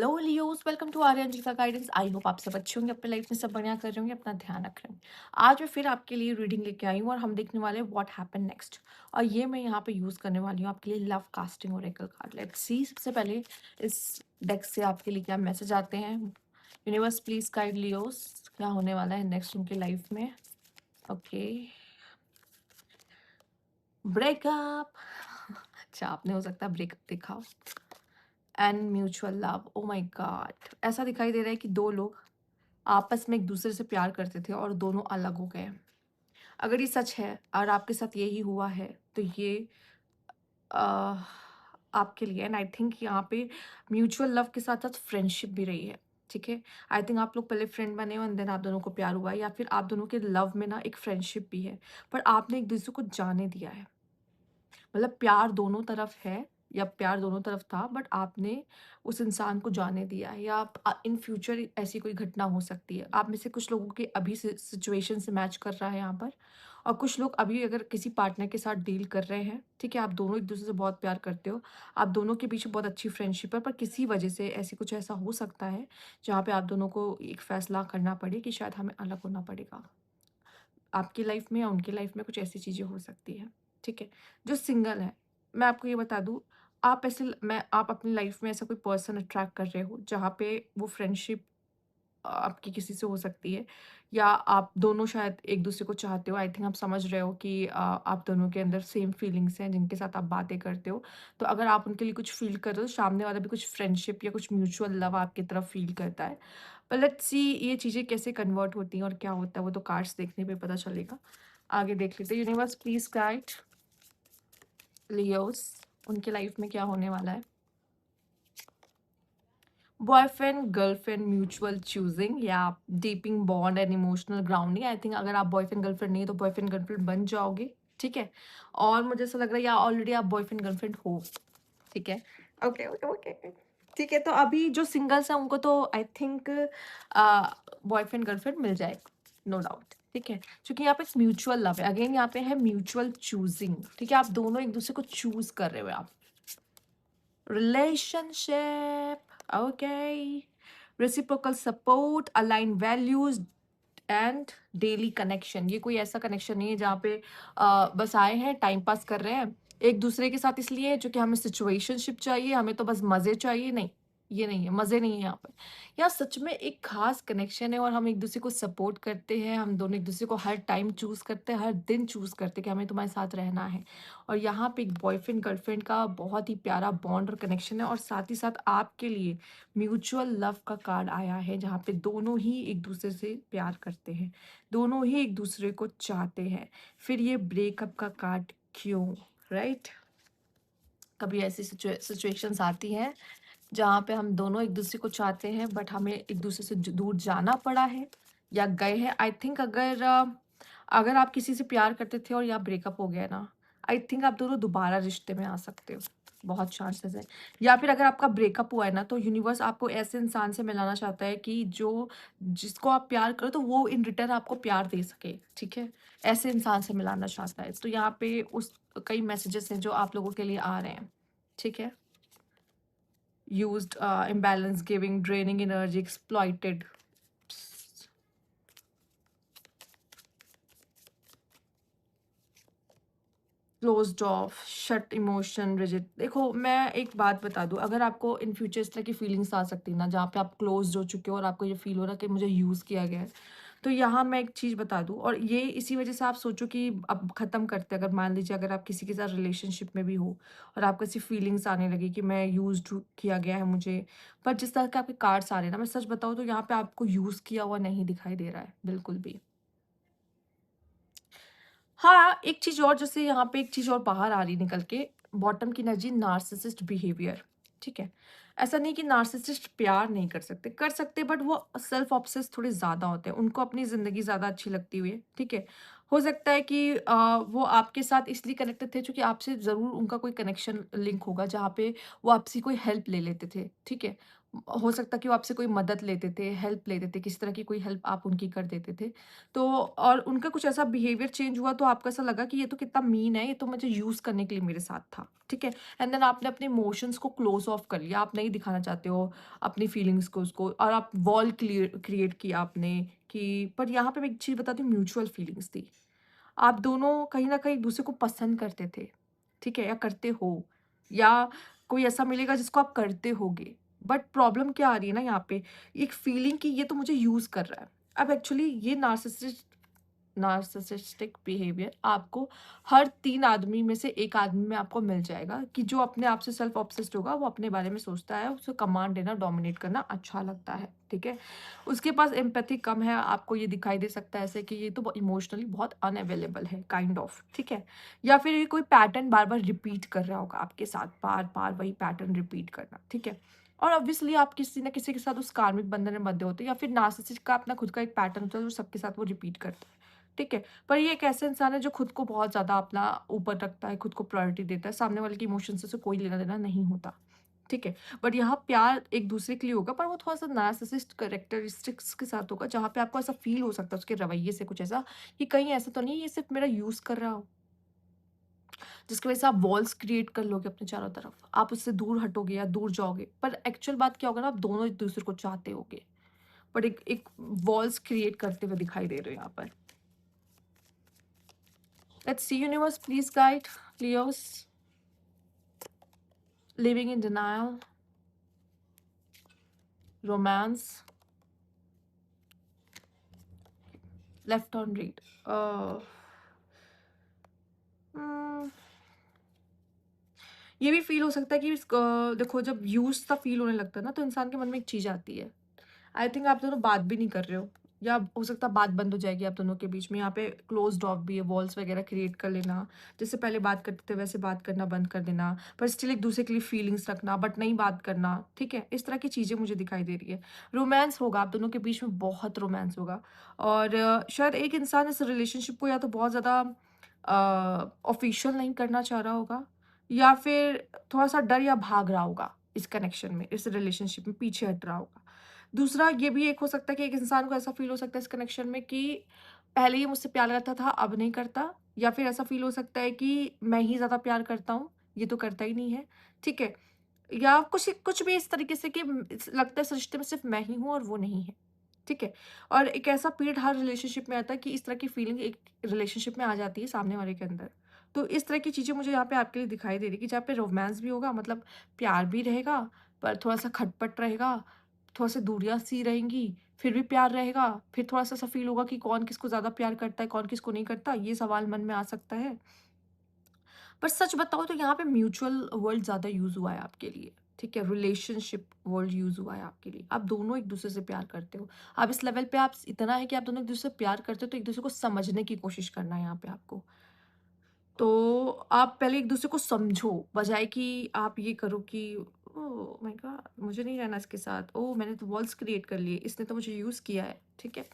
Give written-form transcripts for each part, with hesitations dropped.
Hello Leos, welcome to Aryan ji का guidance. I hope आप सब अच्छे होंगे, अपने लाइफ में सब बढ़िया कर रहे होंगे, अपना ध्यान रख रहे होंगे। आज मैं फिर आपके लिए रीडिंग लेके आई हूँ और हम देखने वाले हैं व्हाट हैपन नेक्स्ट। और ये मैं यहाँ पे यूज़ करने वाली हूँ आपके लिए love casting Oracle card. Let's see सबसे पहले इस डेक से आपके लिए क्या मैसेज आते हैं। यूनिवर्स प्लीज गाइड लियोस, क्या होने वाला है नेक्स्ट उनकी लाइफ में। Okay, breakup. अच्छा, आपने हो सकता है ब्रेकअप देखा हो। And mutual love, oh my God, ऐसा दिखाई दे रहा है कि दो लोग आपस में एक दूसरे से प्यार करते थे और दोनों अलग हो गए। अगर ये सच है और आपके साथ यही हुआ है तो ये अ, आपके लिए, एंड आई थिंक यहाँ पे म्यूचुअल लव के साथ साथ फ्रेंडशिप भी रही है। ठीक है, आई थिंक आप लोग पहले फ्रेंड बने हो एंड देन आप दोनों को प्यार हुआ है, या फिर आप दोनों के लव में ना एक फ्रेंडशिप भी है, पर आपने एक दूसरे को जाने दिया है। मतलब प्यार दोनों तरफ है, या प्यार दोनों तरफ था, बट आपने उस इंसान को जाने दिया है, या आप इन फ्यूचर ऐसी कोई घटना हो सकती है। आप में से कुछ लोगों के अभी से सिचुएशन से मैच कर रहा है यहाँ पर, और कुछ लोग अभी अगर किसी पार्टनर के साथ डील कर रहे हैं, ठीक है, आप दोनों एक दूसरे से बहुत प्यार करते हो, आप दोनों के पीछे बहुत अच्छी फ्रेंडशिप है, पर किसी वजह से ऐसी कुछ ऐसा हो सकता है जहाँ पे आप दोनों को एक फैसला करना पड़े कि शायद हमें अलग होना पड़ेगा। आपकी लाइफ में या उनकी लाइफ में कुछ ऐसी चीज़ें हो सकती हैं, ठीक है। जो सिंगल है, मैं आपको ये बता दूँ, आप अपनी लाइफ में ऐसा कोई पर्सन अट्रैक्ट कर रहे हो, जहाँ पे वो फ्रेंडशिप आपकी किसी से हो सकती है, या आप दोनों शायद एक-दूसरे को चाहते हो। आई थिंक आप समझ रहे हो कि आप दोनों के अंदर सेम फीलिंग्स हैं, जिनके साथ आप बातें करते हो। तो अगर आप उनके लिए कुछ फ़ील कर रहे हो, सामने वाला भी कुछ फ्रेंडशिप या कुछ म्यूचुअल लव आपकी तरफ फ़ील करता है। पर लेट्स सी ये चीज़ें कैसे कन्वर्ट होती हैं और क्या होता है, वो तो कार्ड्स देखने पे पता चलेगा। आगे देख लेते हैं। यूनिवर्स प्लीज़ गाइड लियोस, उनकी लाइफ में क्या होने वाला है। बॉयफ्रेंड गर्लफ्रेंड म्यूचुअल चूजिंग या deepening bond and emotional grounding. I think अगर आप बॉयफ्रेंड गर्लफ्रेंड नहीं है तो बॉयफ्रेंड गर्लफ्रेंड बन जाओगे, ठीक है। और मुझे ऐसा लग रहा है या ऑलरेडी आप बॉयफ्रेंड गर्लफ्रेंड हो, ठीक है। ओके ओके ओके, ठीक है। तो अभी जो सिंगल्स हैं उनको तो आई थिंक बॉयफ्रेंड गर्लफ्रेंड मिल जाएगा, नो डाउट, ठीक है। क्योंकि यहाँ पे म्यूचुअल लव है, अगेन यहाँ पे है म्यूचुअल चूजिंग, ठीक है। आप दोनों एक दूसरे को चूज कर रहे हो आप। Relationship, okay. Reciprocal support, aligned values and daily connection. ये कोई ऐसा कनेक्शन नहीं है जहाँ पे बस आए हैं टाइम पास कर रहे हैं एक दूसरे के साथ, इसलिए जो कि हमें सिचुएशनशिप चाहिए, हमें तो बस मजे चाहिए। नहीं, ये नहीं है, मजे नहीं है यहाँ पे। यहाँ सच में एक खास कनेक्शन है और हम एक दूसरे को सपोर्ट करते हैं, हम दोनों एक दूसरे को हर टाइम चूज करते हैं, हर दिन चूज करते हैं कि हमें तुम्हारे साथ रहना है। और यहाँ पे एक बॉयफ्रेंड गर्लफ्रेंड का बहुत ही प्यारा बॉन्ड और कनेक्शन है, और साथ ही साथ आपके लिए म्यूचुअल लव का कार्ड आया है, जहाँ पे दोनों ही एक दूसरे से प्यार करते हैं, दोनों ही एक दूसरे को चाहते हैं। फिर ये ब्रेकअप का कार्ड क्यों, राइट। कभी ऐसी सिचुएशंस आती हैं जहाँ पे हम दोनों एक दूसरे को चाहते हैं, बट हमें एक दूसरे से दूर जाना पड़ा है या गए हैं। आई थिंक अगर आप किसी से प्यार करते थे और या ब्रेकअप हो गया ना, आई थिंक आप दोनों दोबारा रिश्ते में आ सकते हो, बहुत चांसेस है। या फिर अगर आपका ब्रेकअप हुआ है ना, तो यूनिवर्स आपको ऐसे इंसान से मिलाना चाहता है कि जो जिसको आप प्यार करो तो वो इन रिटर्न आपको प्यार दे सके, ठीक है। ऐसे इंसान से मिलाना चाहता है। तो यहाँ पे उस कई मैसेजेस हैं जो आप लोगों के लिए आ रहे हैं, ठीक है। Used, imbalance, giving, draining energy, exploited. Closed of, shut emotion, rigid. देखो मैं एक बात बता दूं, अगर आपको इन फ्यूचर इस तरह की फीलिंग्स आ सकती है ना, जहाँ पे आप क्लोज्ड हो चुके हो और आपको ये फील हो रहा है कि मुझे यूज़ किया गया है, तो यहाँ मैं एक चीज़ बता दूं, और ये इसी वजह से आप सोचो कि अब ख़त्म करते हैं। अगर मान लीजिए अगर आप किसी के साथ रिलेशनशिप में भी हो और आपको ऐसी फीलिंग्स आने लगी कि मैं यूज किया गया है मुझे, पर जिस तरह के आपके कार्ड्स आ रहे हैं ना, मैं सच बताऊँ तो यहाँ पे आपको यूज़ किया हुआ नहीं दिखाई दे रहा है बिल्कुल भी। हाँ, एक चीज़ और, जैसे यहाँ पे एक चीज़ और बाहर आ रही निकल के, बॉटम की एनर्जी नार्सिसिस्ट बिहेवियर, ठीक है। ऐसा नहीं कि नार्सिसिस्ट प्यार नहीं कर सकते, बट वो सेल्फ ऑब्सेस थोड़े ज़्यादा होते हैं, उनको अपनी ज़िंदगी ज़्यादा अच्छी लगती हुई है, ठीक है। हो सकता है कि वो आपके साथ इसलिए कनेक्टेड थे क्योंकि आपसे ज़रूर उनका कोई कनेक्शन लिंक होगा, जहाँ पे वो आपसे कोई हेल्प ले लेते थे, ठीक है। हो सकता है कि वो आपसे कोई मदद लेते थे, हेल्प लेते थे, किसी तरह की कोई हेल्प आप उनकी कर देते थे। तो और उनका कुछ ऐसा बिहेवियर चेंज हुआ तो आपको ऐसा लगा कि ये तो कितना मीन है, ये तो मुझे यूज़ करने के लिए मेरे साथ था, ठीक है? एंड देन आपने अपने इमोशंस को क्लोज़ ऑफ कर लिया, आप नहीं दिखाना चाहते हो अपनी फीलिंग्स को उसको, और आप वॉल क्रिएट किया आपने कि, पर यहाँ पे मैं एक चीज़ बताती हूँ, म्यूचुअल फीलिंग्स थी। आप दोनों कहीं न कहीं एक-दूसरे को पसंद करते थे, ठीक है? या करते हो, या कोई ऐसा मिलेगा जिसको आप करते होगे। बट प्रॉब्लम क्या आ रही है ना यहाँ पे, एक फीलिंग कि ये तो मुझे यूज़ कर रहा है। अब एक्चुअली ये नार्सिसिस्टिक बिहेवियर आपको हर 3 आदमी में से 1 आदमी में आपको मिल जाएगा, कि जो अपने आप से सेल्फ ऑब्सेस्ड होगा, वो अपने बारे में सोचता है, उसे कमांड देना, डोमिनेट करना अच्छा लगता है, ठीक है? उसके पास एम्पैथी कम है, आपको ये दिखाई दे सकता है ऐसे कि ये तो इमोशनली बहुत अनअवेलेबल है, काइंड ऑफ, ठीक है? या फिर ये कोई पैटर्न बार-बार रिपीट कर रहा होगा आपके साथ, बार-बार वही पैटर्न रिपीट करना, ठीक है? और ऑब्वियसली आप किसी न किसी के साथ उस कार्मिक बंधन में बंधे होते हैं, या फिर नार्सिसिस्ट का अपना खुद का एक पैटर्न होता है, जो सबके साथ वो रिपीट करता है, ठीक है? पर ये एक ऐसा इंसान है जो खुद को बहुत ज़्यादा अपना ऊपर रखता है, खुद को प्रायोरिटी देता है, सामने वाले के इमोशन से उसे कोई लेना-देना नहीं होता, ठीक है? बट यहाँ प्यार एक-दूसरे के लिए होगा, पर वो थोड़ा-सा नार्सिसिस्ट कैरेक्टरिस्टिक्स के साथ होगा, जहाँ पे आपको ऐसा फ़ील हो सकता है उसके रवैये से कुछ ऐसा, कि कहीं ऐसा तो नहीं है ये सिर्फ़ मेरा यूज़ कर रहा हो, जिसकी वज़ह से आप वॉल्स क्रिएट कर लोगे अपने चारों तरफ। आप उससे दूर हटोगे या दूर जाओगे, पर एक्चुअल बात क्या होगा ना, आप दोनों एक-दूसरे को चाहते होगे, बट एक एक वॉल्स क्रिएट करते हुए दिखाई दे रहे हो यहाँ पर। Let's see, universe, please guide Leos. Living in denial, romance, left on read. Hmm, ये भी फील हो सकता है कि देखो, जब यूज सा फील होने लगता है ना, तो इंसान के मन में एक चीज आती है। आई थिंक आप दोनों बात भी नहीं कर रहे हो, या हो सकता है बात बंद हो जाएगी आप दोनों के बीच में। यहाँ पे क्लोज्ड ऑफ भी है, वॉल्स वगैरह क्रिएट कर लेना, जैसे पहले बात करते थे वैसे बात करना बंद कर देना, पर स्टिल एक दूसरे के लिए फीलिंग्स रखना, बट नहीं बात करना, ठीक है? इस तरह की चीज़ें मुझे दिखाई दे रही है। रोमांस होगा आप दोनों के बीच में, बहुत रोमांस होगा, और शायद एक इंसान इस रिलेशनशिप को या तो बहुत ज़्यादा ऑफिशियल नहीं करना चाह रहा होगा, या फिर थोड़ा-सा डर या भाग रहा होगा इस कनेक्शन में, इस रिलेशनशिप में पीछे हट रहा होगा। दूसरा ये भी एक हो सकता है कि एक इंसान को ऐसा फ़ील हो सकता है इस कनेक्शन में कि पहले ये मुझसे प्यार करता था, अब नहीं करता, या फिर ऐसा फ़ील हो सकता है कि मैं ही ज़्यादा प्यार करता हूँ, ये तो करता ही नहीं है, ठीक है? या कुछ कुछ भी इस तरीके से कि लगता है इस रिश्ते में सिर्फ़ मैं ही हूँ और वो नहीं है, ठीक है? और एक ऐसा पीरियड हर रिलेशनशिप में आता है कि इस तरह की फीलिंग एक रिलेशनशिप में आ जाती है सामने वाले के अंदर। तो इस तरह की चीज़ें मुझे यहाँ पे आपके लिए दिखाई दे रही है कि जहाँ पे रोमांस भी होगा, मतलब प्यार भी रहेगा, पर थोड़ा-सा खटपट रहेगा, थोड़ा-सा दूरियाँ-सी रहेंगी, फिर भी प्यार रहेगा, फिर थोड़ा-सा ऐसा फ़ील होगा कि कौन किसको ज़्यादा प्यार करता है, कौन किसको नहीं करता, ये सवाल मन में आ सकता है। पर सच बताऊँ तो यहाँ पे म्यूचुअल वर्ड ज़्यादा यूज़ हुआ है आपके लिए, ठीक है? रिलेशनशिप वर्ड यूज़ हुआ है आपके लिए। आप दोनों एक-दूसरे से प्यार करते हो। अब इस लेवल पे आप इतना है कि आप दोनों एक-दूसरे से प्यार करते हो, तो एक-दूसरे को समझने की कोशिश करना है यहाँ पे आपको। तो आप पहले एक-दूसरे को समझो, बजाए कि आप ये करो कि ओह माय गॉड! मुझे नहीं रहना इसके साथ। ओह! मैंने तो वॉल्स क्रिएट कर लिए, इसने तो मुझे यूज़ किया है, ठीक है?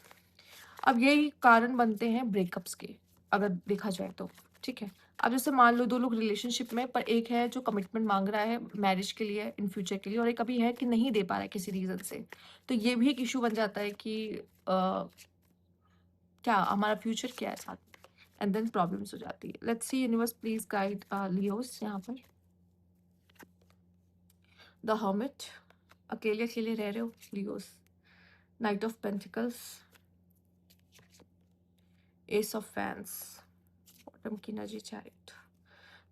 अब यही कारण बनते हैं ब्रेकअप्स के, अगर देखा जाए तो, ठीक है? अब जैसे मान लो 2 लोग रिलेशनशिप में, पर एक है जो कमिटमेंट माँग रहा है मैरिज के लिए, इन फ्यूचर के लिए, और एक अभी है कि नहीं दे पा रहा है किसी रीज़न से। तो ये भी एक इश्यू बन जाता है कि क्या हमारा फ्यूचर क्या है साथ में? एंड देन प्रॉब्लम्स हो जाती है। Let's see, universe please guide Leos यहाँ पर। द हर्मिट, अकेले-अकेले रह रहे हो Leos. Night of pentacles, S of fans, bottom की एनर्जी, चैरियट।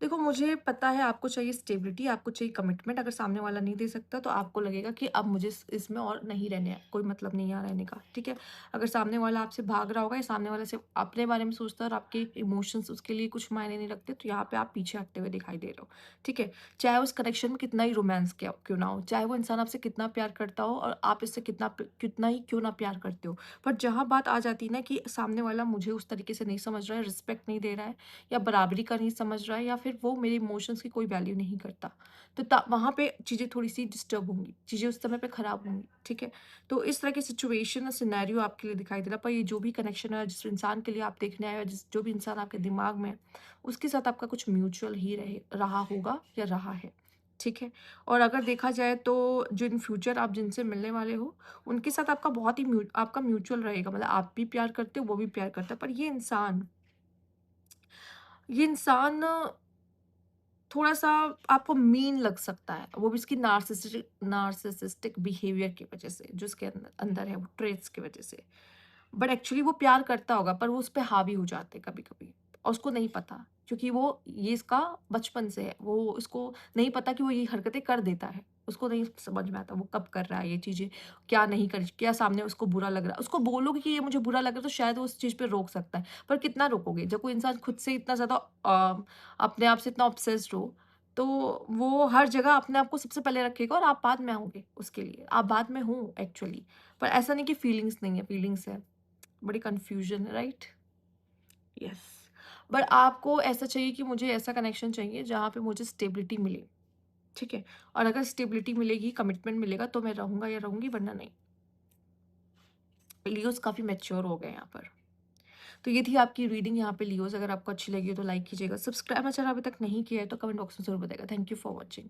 देखो, मुझे पता है आपको चाहिए स्टेबिलिटी, आपको चाहिए कमिटमेंट। अगर सामने वाला नहीं दे सकता तो आपको लगेगा कि अब मुझे इसमें और नहीं रहने हैं, कोई मतलब नहीं यहाँ रहने का, ठीक है? अगर सामने वाला आपसे भाग रहा होगा, या सामने वाला सिर्फ अपने बारे में सोचता है और आपके इमोशंस उसके लिए कुछ मायने नहीं रखते, तो यहाँ पे आप पीछे हटते हुए दिखाई दे रहे हो, ठीक है? चाहे उस कनेक्शन में कितना ही रोमांस क्यों ना हो, चाहे वो इंसान आपसे कितना प्यार करता हो और आप इससे कितना ही क्यों ना प्यार करते हो, पर जहाँ बात आ जाती है ना कि सामने वाला मुझे उस तरीके से नहीं समझ रहा है, रिस्पेक्ट नहीं दे रहा है, या बराबरी का नहीं समझ रहा है, या फिर वो मेरे इमोशंस की कोई वैल्यू नहीं करता, तो वहाँ पे चीज़ें थोड़ी-सी डिस्टर्ब होंगी, चीज़ें उस समय पे खराब होंगी, ठीक है? तो इस तरह की सिचुएशन और सिनेरियो आपके लिए दिखाई दे रहा है, पर ये जो भी कनेक्शन है, जिस इंसान के लिए आप देखने आए हो, जो भी इंसान आपके दिमाग में है, उसके साथ आपका कुछ म्यूचुअल ही रहा होगा या रहा है। ठीक है? और अगर देखा जाए तो जो इन फ्यूचर आप जिनसे मिलने वाले हो, उनके साथ आपका बहुत ही आपका म्यूचुअल रहेगा, मतलब आप भी प्यार करते हो, वो भी प्यार करता है। पर ये इंसान थोड़ा-सा आपको मीन लग सकता है, वो भी इसकी नार्सिसिस्टिक बिहेवियर की वज़ह से, जो इसके अंदर अंदर है, वो ट्रेट्स की वज़ह से। बट एक्चुअली वो प्यार करता होगा, पर वो उस पे हावी हो जाते हैं कभी-कभी और उसको नहीं पता, क्योंकि वो ये इसका बचपन से है। वो इसको नहीं पता कि वो ये हरकतें कर देता है। उसको नहीं समझ में आता वो कब कर रहा है ये चीज़ें, क्या नहीं कर, क्या सामने उसको बुरा लग रहा है। उसको बोलोगे कि ये मुझे बुरा लग रहा है तो शायद वो उस चीज़ पे रोक सकता है। पर कितना रोकोगे? जब कोई इंसान खुद से इतना ज़्यादा अपने आप से इतना ऑब्सेस्ड हो, तो वो हर जगह अपने आप को सबसे पहले रखेगा और आप बाद में आओगे उसके लिए। आप बाद में हो एक्चुअली। पर ऐसा नहीं कि फीलिंग्स नहीं है, फीलिंग्स है। बड़ी कन्फ्यूजन है, राइट? यस। बट आपको ऐसा चाहिए कि मुझे ऐसा कनेक्शन चाहिए जहाँ पे मुझे स्टेबिलिटी मिले, ठीक है? और अगर स्टेबिलिटी मिलेगी, कमिटमेंट मिलेगा तो मैं रहूँगा या रहूँगी, वरना नहीं। लियोज़ काफ़ी मैच्योर हो गए यहाँ पर। तो ये थी आपकी रीडिंग यहाँ पे लियोज़। अगर आपको अच्छी लगी हो तो लाइक कीजिएगा। सब्सक्राइब अगर अभी तक नहीं किया है तो कमेंट बॉक्स में ज़रूर बताइएगा। Thank you for watching.